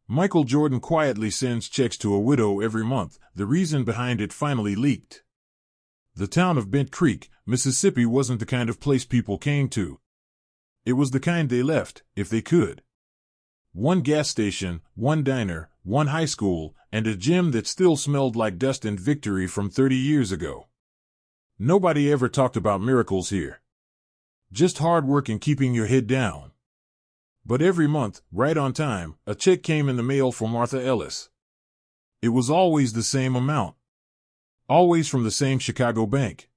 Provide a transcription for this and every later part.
Michael Jordan quietly sends checks to a widow every month. The reason behind it finally leaked. The town of Bent Creek, Mississippi wasn't the kind of place people came to. It was the kind they left, if they could. One gas station, one diner, one high school, and a gym that still smelled like dust and victory from 30 years ago. Nobody ever talked about miracles here. Just hard work and keeping your head down. But every month, right on time, a check came in the mail for Martha Ellis. It was always the same amount. Always from the same Chicago bank.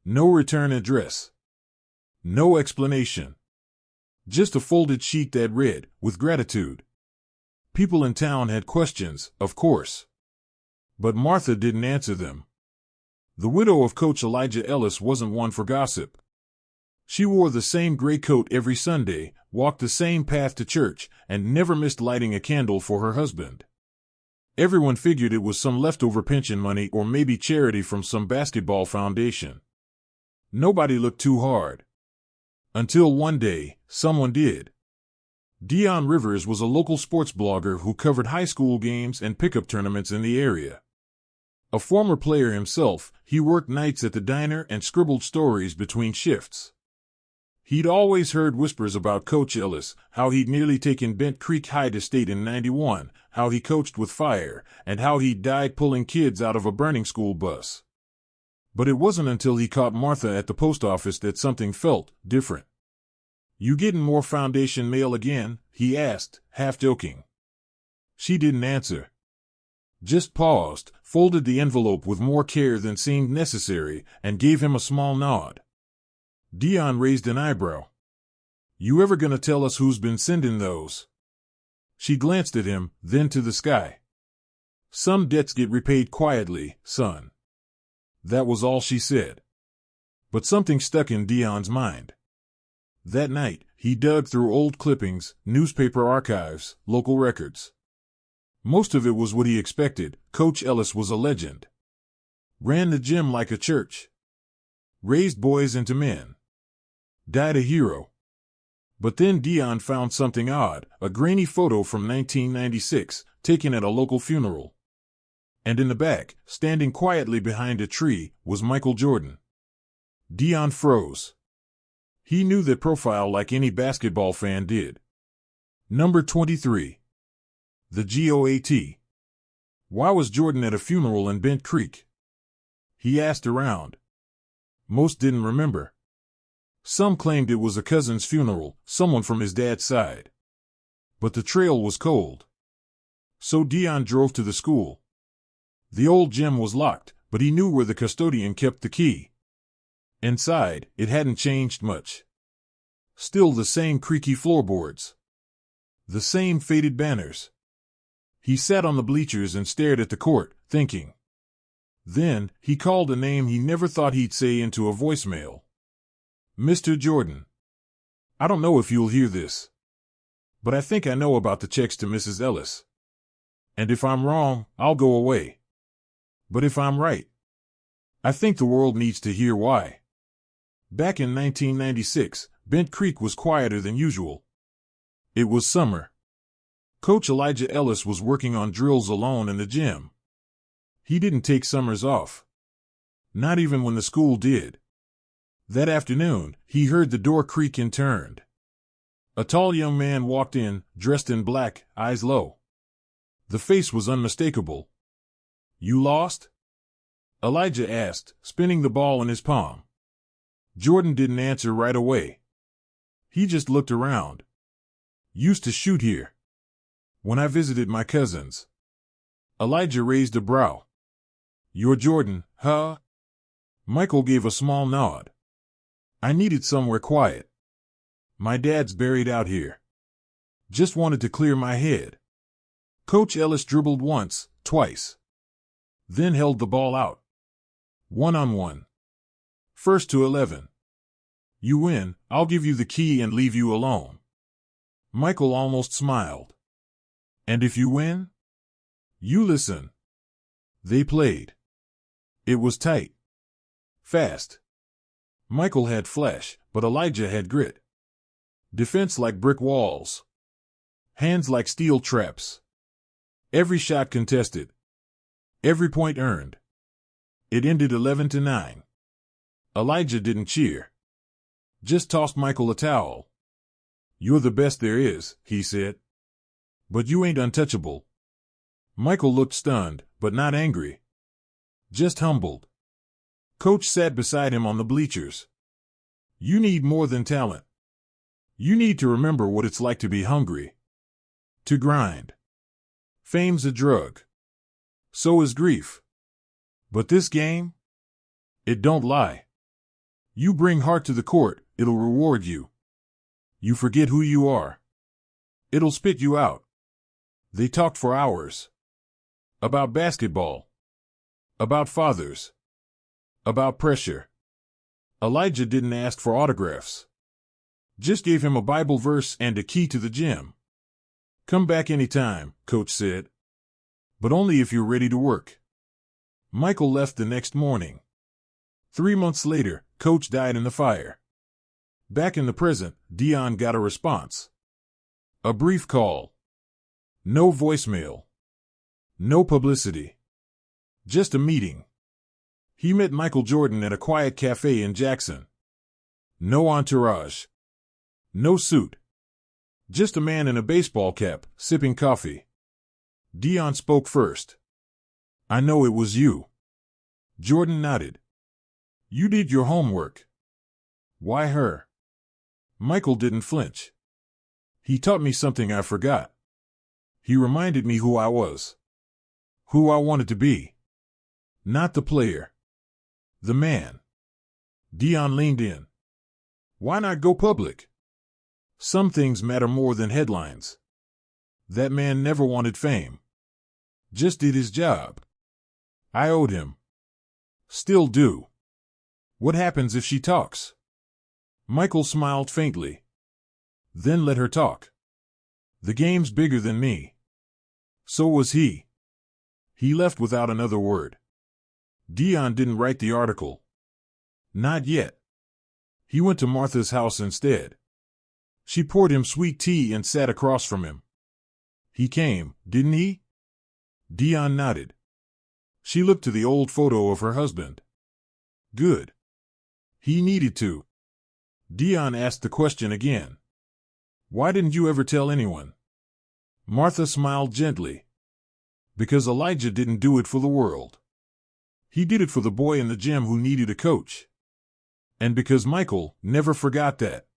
No return address. No explanation. Just a folded sheet that read, "With gratitude." People in town had questions, of course. But Martha didn't answer them. The widow of Coach Elijah Ellis wasn't one for gossip. She wore the same gray coat every Sunday, walked the same path to church, and never missed lighting a candle for her husband. Everyone figured it was some leftover pension money or maybe charity from some basketball foundation. Nobody looked too hard. Until one day, someone did. Dion Rivers was a local sports blogger who covered high school games and pickup tournaments in the area. A former player himself, he worked nights at the diner and scribbled stories between shifts. He'd always heard whispers about Coach Ellis, how he'd nearly taken Bent Creek High to state in '91, how he coached with fire, and how he'd died pulling kids out of a burning school bus. But it wasn't until he caught Martha at the post office that something felt different. "You getting more foundation mail again?" he asked, half joking. She didn't answer. Just paused, folded the envelope with more care than seemed necessary, and gave him a small nod. Dion raised an eyebrow. "You ever gonna tell us who's been sending those?" She glanced at him, then to the sky. "Some debts get repaid quietly, son." That was all she said. But something stuck in Dion's mind. That night, he dug through old clippings, newspaper archives, local records. Most of it was what he expected. Coach Ellis was a legend. Ran the gym like a church. Raised boys into men. Died a hero. But then Dion found something odd, a grainy photo from 1996, taken at a local funeral. And in the back, standing quietly behind a tree, was Michael Jordan. Dion froze. He knew that profile like any basketball fan did. Number 23. The GOAT. Why was Jordan at a funeral in Bent Creek? He asked around. Most didn't remember. Some claimed it was a cousin's funeral, someone from his dad's side. But the trail was cold. So Dion drove to the school. The old gym was locked, but he knew where the custodian kept the key. Inside, it hadn't changed much. Still the same creaky floorboards. The same faded banners. He sat on the bleachers and stared at the court, thinking. Then, he called a name he never thought he'd say into a voicemail. "Mr. Jordan. I don't know if you'll hear this. But I think I know about the checks to Mrs. Ellis. And if I'm wrong, I'll go away. But if I'm right, I think the world needs to hear why." Back in 1996, Bent Creek was quieter than usual. It was summer. Coach Elijah Ellis was working on drills alone in the gym. He didn't take summers off. Not even when the school did. That afternoon, he heard the door creak and turned. A tall young man walked in, dressed in black, eyes low. The face was unmistakable. "You lost?" Elijah asked, spinning the ball in his palm. Jordan didn't answer right away. He just looked around. "Used to shoot here. When I visited my cousins." Elijah raised a brow. "You're Jordan, huh?" Michael gave a small nod. "I needed somewhere quiet. My dad's buried out here. Just wanted to clear my head." Coach Ellis dribbled once, twice. Then held the ball out. 1-on-1. First to 11. "You win, I'll give you the key and leave you alone." Michael almost smiled. "And if you win?" "You listen." They played. It was tight. Fast. Michael had flash, but Elijah had grit. Defense like brick walls. Hands like steel traps. Every shot contested. Every point earned. It ended 11-9. Elijah didn't cheer. Just tossed Michael a towel. "You're the best there is," he said. "But you ain't untouchable." Michael looked stunned, but not angry. Just humbled. Coach sat beside him on the bleachers. "You need more than talent. You need to remember what it's like to be hungry. To grind. Fame's a drug. So is grief. But this game? It don't lie. You bring heart to the court, it'll reward you. You forget who you are. It'll spit you out." They talked for hours. About basketball. About fathers. About pressure. Elijah didn't ask for autographs. Just gave him a Bible verse and a key to the gym. "Come back anytime," Coach said. "But only if you're ready to work." Michael left the next morning. 3 months later, Coach died in the fire. Back in the present, Dion got a response. A brief call. No voicemail. No publicity. Just a meeting. He met Michael Jordan at a quiet cafe in Jackson. No entourage. No suit. Just a man in a baseball cap, sipping coffee. Dion spoke first. "I know it was you." Jordan nodded. "You did your homework." "Why her?" Michael didn't flinch. "He taught me something I forgot. He reminded me who I was. Who I wanted to be. Not the player. The man." Dion leaned in. "Why not go public? Some things matter more than headlines. That man never wanted fame. Just did his job. I owed him. Still do. What happens if she talks?" Michael smiled faintly. "Then let her talk. The game's bigger than me." So was he. He left without another word. Dion didn't write the article. Not yet. He went to Martha's house instead. She poured him sweet tea and sat across from him. "He came, didn't he?" Dion nodded. She looked to the old photo of her husband. "Good. He needed to." Dion asked the question again. "Why didn't you ever tell anyone?" Martha smiled gently. "Because Elijah didn't do it for the world. He did it for the boy in the gym who needed a coach. And because Michael never forgot that."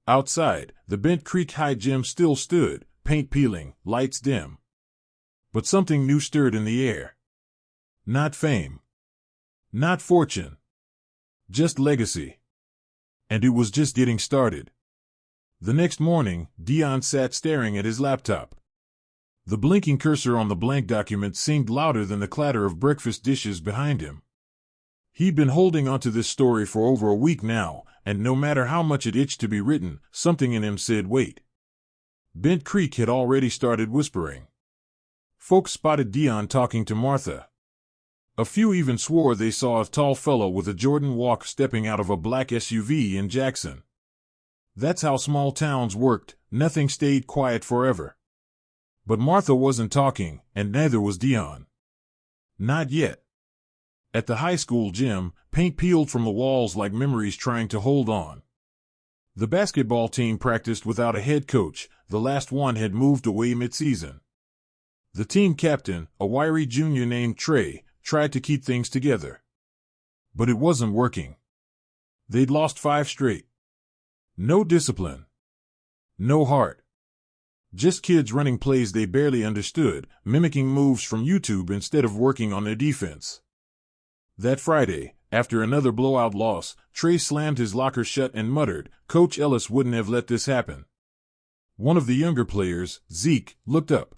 Outside, the Bent Creek High gym still stood, paint peeling, lights dim. But something new stirred in the air. Not fame. Not fortune. Just legacy. And it was just getting started. The next morning, Dion sat staring at his laptop. The blinking cursor on the blank document seemed louder than the clatter of breakfast dishes behind him. He'd been holding onto this story for over a week now, and no matter how much it itched to be written, something in him said wait. Bent Creek had already started whispering. Folks spotted Dion talking to Martha. A few even swore they saw a tall fellow with a Jordan walk stepping out of a black SUV in Jackson. That's how small towns worked, nothing stayed quiet forever. But Martha wasn't talking, and neither was Dion. Not yet. At the high school gym, paint peeled from the walls like memories trying to hold on. The basketball team practiced without a head coach, the last one had moved away mid-season. The team captain, a wiry junior named Trey, tried to keep things together. But it wasn't working. They'd lost 5 straight. No discipline. No heart. Just kids running plays they barely understood, mimicking moves from YouTube instead of working on their defense. That Friday, after another blowout loss, Trey slammed his locker shut and muttered, "Coach Ellis wouldn't have let this happen." One of the younger players, Zeke, looked up.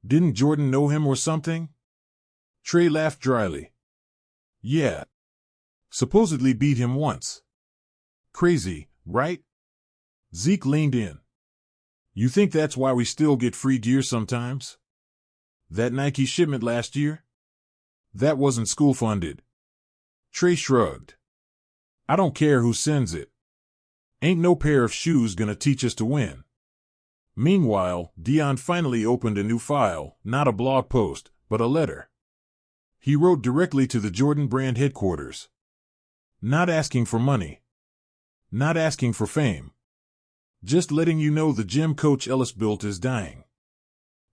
"Didn't Jordan know him or something?" Trey laughed dryly. "Yeah. Supposedly beat him once. Crazy, right?" Zeke leaned in. "You think that's why we still get free gear sometimes? That Nike shipment last year? That wasn't school-funded." Trey shrugged. "I don't care who sends it. Ain't no pair of shoes gonna teach us to win. Meanwhile, Dion finally opened a new file, not a blog post, but a letter. He wrote directly to the Jordan Brand headquarters. Not asking for money. Not asking for fame. Just letting you know the gym Coach Ellis built is dying.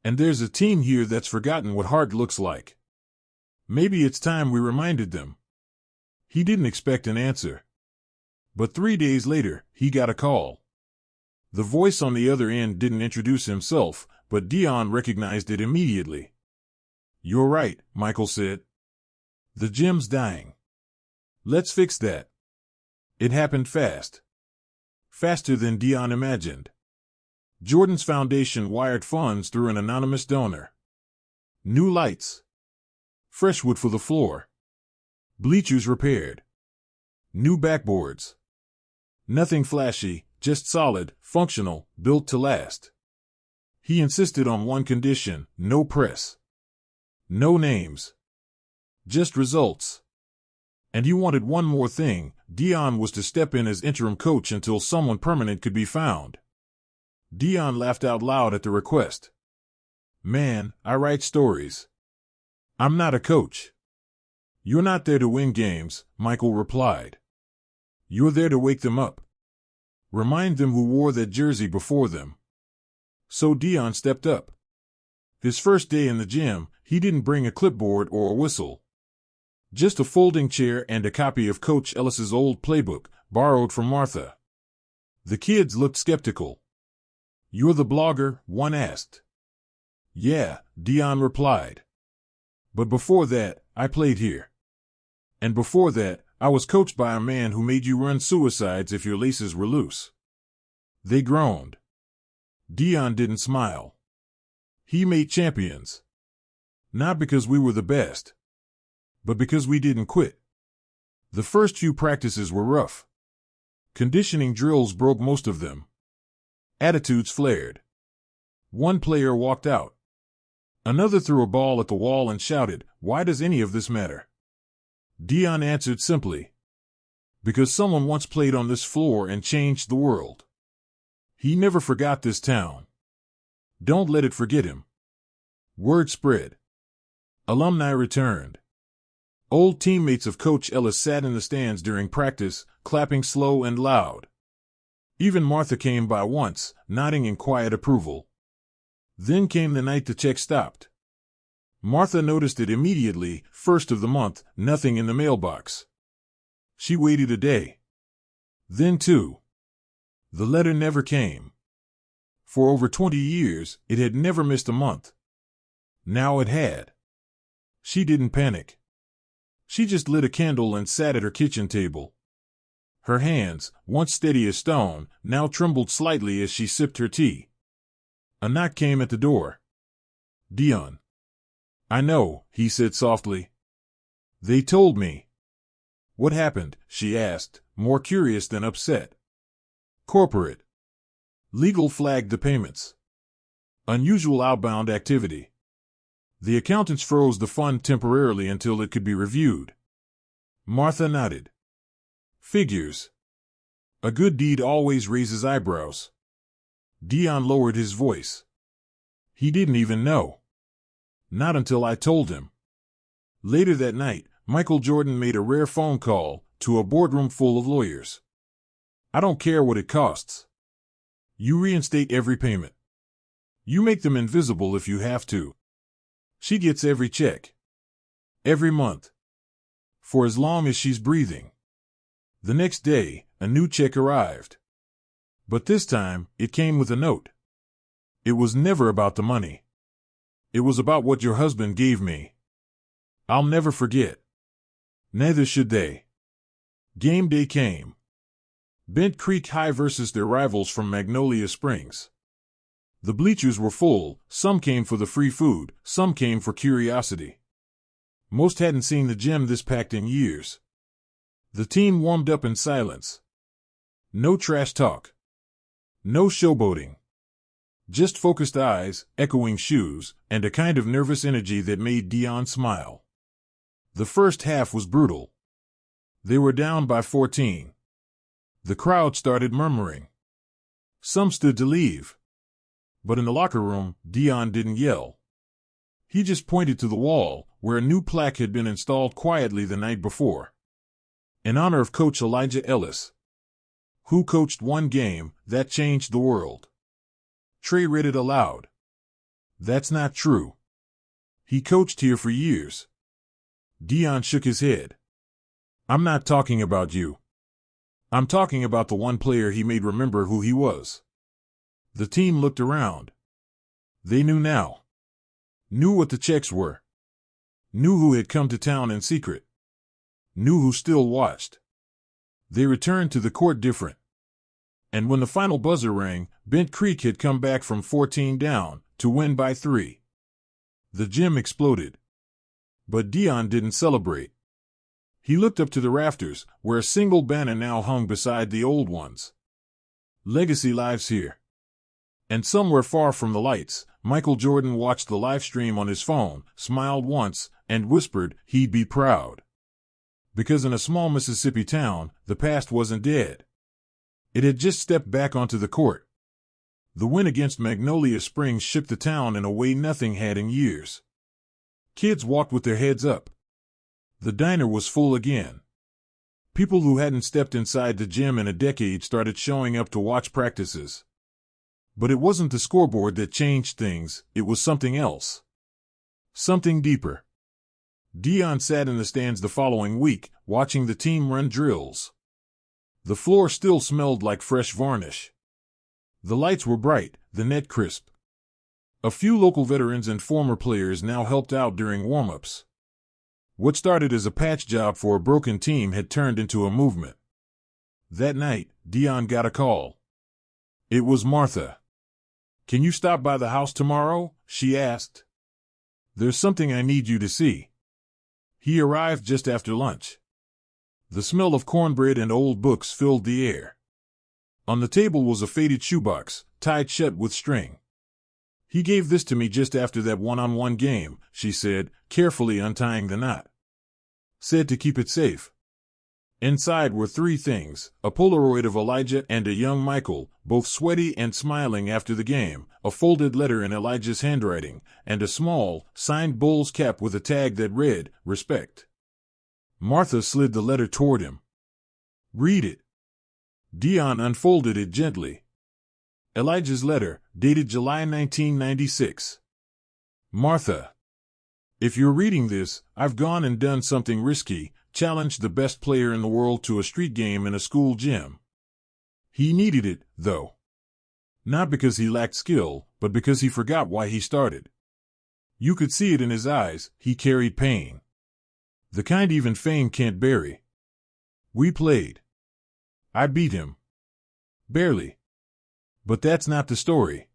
And there's a team here that's forgotten what hard looks like. Maybe it's time we reminded them. He didn't expect an answer. But 3 days later, he got a call. The voice on the other end didn't introduce himself, but Dion recognized it immediately. "You're right," Michael said. "The gym's dying. Let's fix that." It happened fast. Faster than Dion imagined. Jordan's foundation wired funds through an anonymous donor. New lights. Fresh wood for the floor. Bleachers repaired. New backboards. Nothing flashy, just solid, functional, built to last. He insisted on one condition: no press. No names. Just results. And he wanted one more thing: Dion was to step in as interim coach until someone permanent could be found. Dion laughed out loud at the request. "Man, I write stories. I'm not a coach." "You're not there to win games," Michael replied. "You're there to wake them up. Remind them who wore that jersey before them." So Dion stepped up. His first day in the gym, he didn't bring a clipboard or a whistle. Just a folding chair and a copy of Coach Ellis's old playbook, borrowed from Martha. The kids looked skeptical. "You're the blogger?" one asked. "Yeah," Dion replied. "But before that, I played here. And before that, I was coached by a man who made you run suicides if your laces were loose." They groaned. Dion didn't smile. "He made champions. Not because we were the best, but because we didn't quit." The first few practices were rough. Conditioning drills broke most of them. Attitudes flared. One player walked out. Another threw a ball at the wall and shouted, "Why does any of this matter?" Dion answered simply, "Because someone once played on this floor and changed the world." He never forgot this town. Don't let it forget him. Word spread. Alumni returned. Old teammates of Coach Ellis sat in the stands during practice, clapping slow and loud. Even Martha came by once, nodding in quiet approval. Then came the night the check stopped. Martha noticed it immediately: first of the month, nothing in the mailbox. She waited a day. Then 2. The letter never came. For over 20 years, it had never missed a month. Now it had. She didn't panic. She just lit a candle and sat at her kitchen table. Her hands, once steady as stone, now trembled slightly as she sipped her tea. A knock came at the door. "Dion." "I know," he said softly. "They told me." "What happened?" she asked, more curious than upset. "Corporate. Legal flagged the payments. Unusual outbound activity. The accountants froze the fund temporarily until it could be reviewed." Martha nodded. "Figures. A good deed always raises eyebrows." Dion lowered his voice. "He didn't even know. Not until I told him." Later that night, Michael Jordan made a rare phone call to a boardroom full of lawyers. "I don't care what it costs. You reinstate every payment. You make them invisible if you have to. She gets every check. Every month. For as long as she's breathing." The next day, a new check arrived. But this time, it came with a note. It was never about the money. It was about what your husband gave me. I'll never forget. Neither should they. Game day came. Bent Creek High versus their rivals from Magnolia Springs. The bleachers were full. Some came for the free food, some came for curiosity. Most hadn't seen the gym this packed in years. The team warmed up in silence. No trash talk. No showboating. Just focused eyes, echoing shoes, and a kind of nervous energy that made Dion smile. The first half was brutal. They were down by 14. The crowd started murmuring. Some stood to leave. But in the locker room, Deion didn't yell. He just pointed to the wall, where a new plaque had been installed quietly the night before. In honor of Coach Elijah Ellis, who coached one game that changed the world. Trey read it aloud. That's not true. He coached here for years. Deion shook his head. I'm not talking about you. I'm talking about the one player he made remember who he was. The team looked around. They knew now. Knew what the checks were. Knew who had come to town in secret. Knew who still watched. They returned to the court different. And when the final buzzer rang, Bent Creek had come back from 14 down to win by 3. The gym exploded. But Deion didn't celebrate. He looked up to the rafters, where a single banner now hung beside the old ones. Legacy lives here. And somewhere far from the lights, Michael Jordan watched the live stream on his phone, smiled once, and whispered he'd be proud. Because in a small Mississippi town, the past wasn't dead. It had just stepped back onto the court. The win against Magnolia Springs shook the town in a way nothing had in years. Kids walked with their heads up. The diner was full again. People who hadn't stepped inside the gym in a decade started showing up to watch practices. But it wasn't the scoreboard that changed things, it was something else. Something deeper. Deion sat in the stands the following week, watching the team run drills. The floor still smelled like fresh varnish. The lights were bright, the net crisp. A few local veterans and former players now helped out during warm-ups. What started as a patch job for a broken team had turned into a movement. That night, Deion got a call. It was Martha. "Can you stop by the house tomorrow?" she asked. "There's something I need you to see." He arrived just after lunch. The smell of cornbread and old books filled the air. On the table was a faded shoebox, tied shut with string. "He gave this to me just after that one-on-one game," she said, carefully untying the knot. "Said to keep it safe." Inside were 3 things: a Polaroid of Elijah and a young Michael, both sweaty and smiling after the game, a folded letter in Elijah's handwriting, and a small, signed Bulls cap with a tag that read, "Respect." Martha slid the letter toward him. "Read it." Deion unfolded it gently. Elijah's letter, dated July 1996. "Martha, if you're reading this, I've gone and done something risky, challenged the best player in the world to a street game in a school gym. He needed it, though. Not because he lacked skill, but because he forgot why he started. You could see it in his eyes, he carried pain. The kind even fame can't bury. We played. I beat him. Barely. But that's not the story.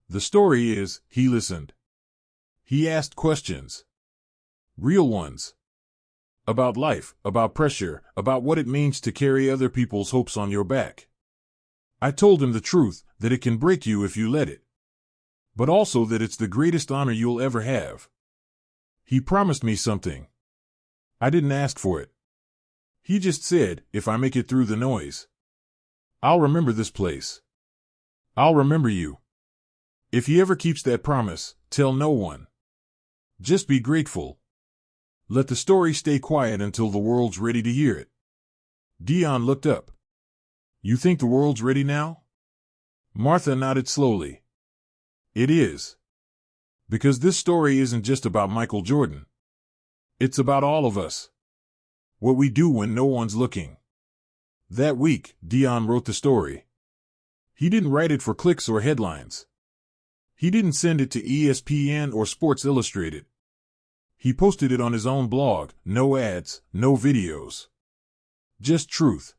The story is, he listened. He asked questions. Real ones. About life, about pressure, about what it means to carry other people's hopes on your back. I told him the truth, that it can break you if you let it. But also that it's the greatest honor you'll ever have. He promised me something. I didn't ask for it. He just said, if I make it through the noise, I'll remember this place. I'll remember you. If he ever keeps that promise, tell no one. Just be grateful. Let the story stay quiet until the world's ready to hear it." Deion looked up. "You think the world's ready now?" Martha nodded slowly. "It is. Because this story isn't just about Michael Jordan. It's about all of us. What we do when no one's looking." That week, Deion wrote the story. He didn't write it for clicks or headlines. He didn't send it to ESPN or Sports Illustrated. He posted it on his own blog, no ads, no videos. Just truth.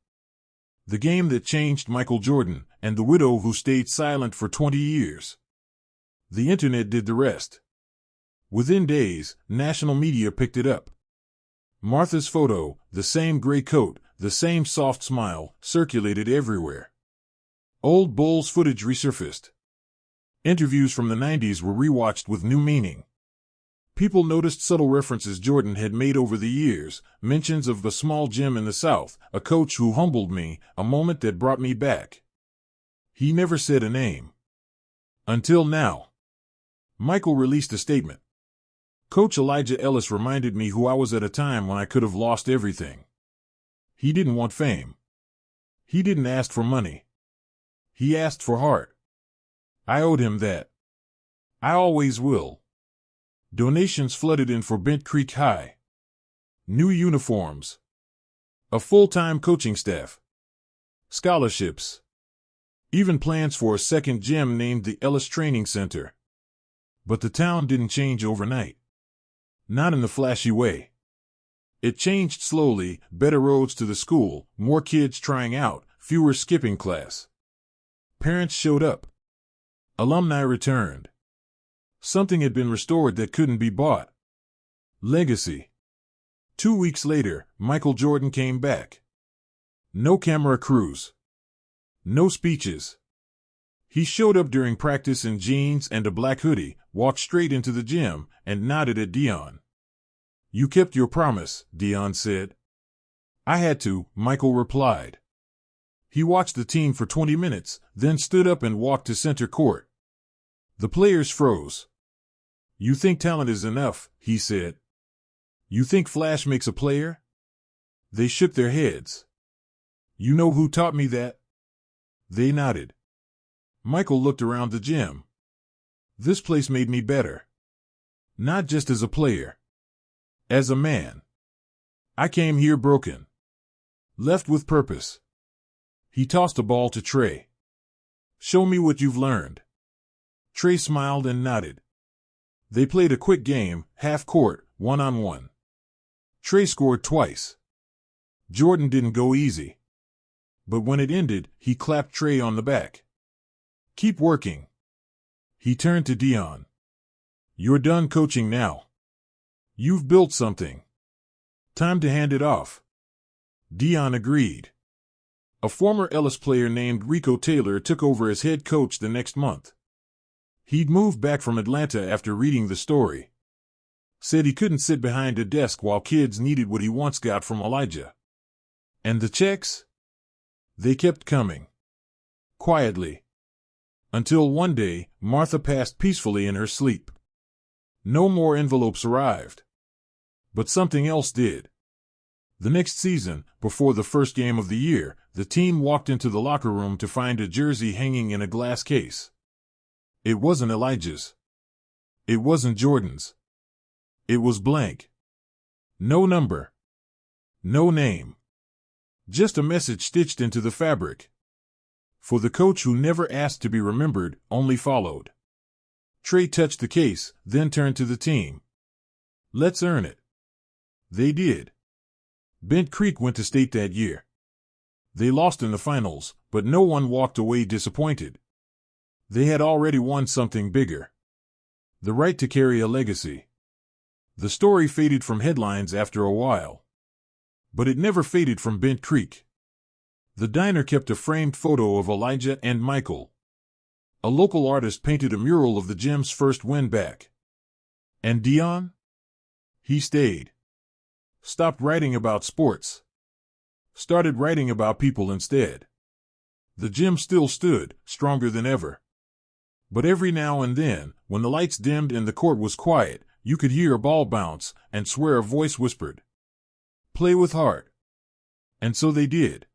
The game that changed Michael Jordan, and the widow who stayed silent for 20 years. The internet did the rest. Within days, national media picked it up. Martha's photo, the same gray coat, the same soft smile, circulated everywhere. Old Bulls footage resurfaced. Interviews from the 90s were rewatched with new meaning. People noticed subtle references Jordan had made over the years, mentions of a small gym in the South, a coach who humbled me, a moment that brought me back. He never said a name. Until now. Michael released a statement. Coach Elijah Ellis reminded me who I was at a time when I could have lost everything. He didn't want fame. He didn't ask for money. He asked for heart. I owed him that. I always will. Donations flooded in for Bent Creek High. New uniforms. A full-time coaching staff. Scholarships. Even plans for a second gym named the Ellis Training Center. But the town didn't change overnight. Not in the flashy way. It changed slowly, better roads to the school, more kids trying out, fewer skipping class. Parents showed up. Alumni returned. Something had been restored that couldn't be bought. Legacy. 2 weeks later, Michael Jordan came back. No camera crews. No speeches. He showed up during practice in jeans and a black hoodie, walked straight into the gym, and nodded at Deion. You kept your promise, Deion said. I had to, Michael replied. He watched the team for 20 minutes, then stood up and walked to center court. The players froze. You think talent is enough, he said. You think flash makes a player? They shook their heads. You know who taught me that? They nodded. Michael looked around the gym. This place made me better. Not just as a player. As a man. I came here broken. Left with purpose. He tossed a ball to Trey. Show me what you've learned. Trey smiled and nodded. They played a quick game, half court, 1-on-1. Trey scored twice. Jordan didn't go easy. But when it ended, he clapped Trey on the back. Keep working. He turned to Deion. You're done coaching now. You've built something. Time to hand it off. Deion agreed. A former Ellis player named Rico Taylor took over as head coach the next month. He'd moved back from Atlanta after reading the story. Said he couldn't sit behind a desk while kids needed what he once got from Elijah. And the checks? They kept coming. Quietly. Until one day, Martha passed peacefully in her sleep. No more envelopes arrived. But something else did. The next season, before the first game of the year, the team walked into the locker room to find a jersey hanging in a glass case. It wasn't Elijah's. It wasn't Jordan's. It was blank. No number. No name. Just a message stitched into the fabric. For the coach who never asked to be remembered, only followed. Trey touched the case, then turned to the team. Let's earn it. They did. Bent Creek went to state that year. They lost in the finals, but no one walked away disappointed. They had already won something bigger. The right to carry a legacy. The story faded from headlines after a while. But it never faded from Bent Creek. The diner kept a framed photo of Elijah and Michael. A local artist painted a mural of the gym's first win back. And Deion? He stayed. Stopped writing about sports. Started writing about people instead. The gym still stood, stronger than ever. But every now and then, when the lights dimmed and the court was quiet, you could hear a ball bounce and swear a voice whispered, "Play with heart." And so they did.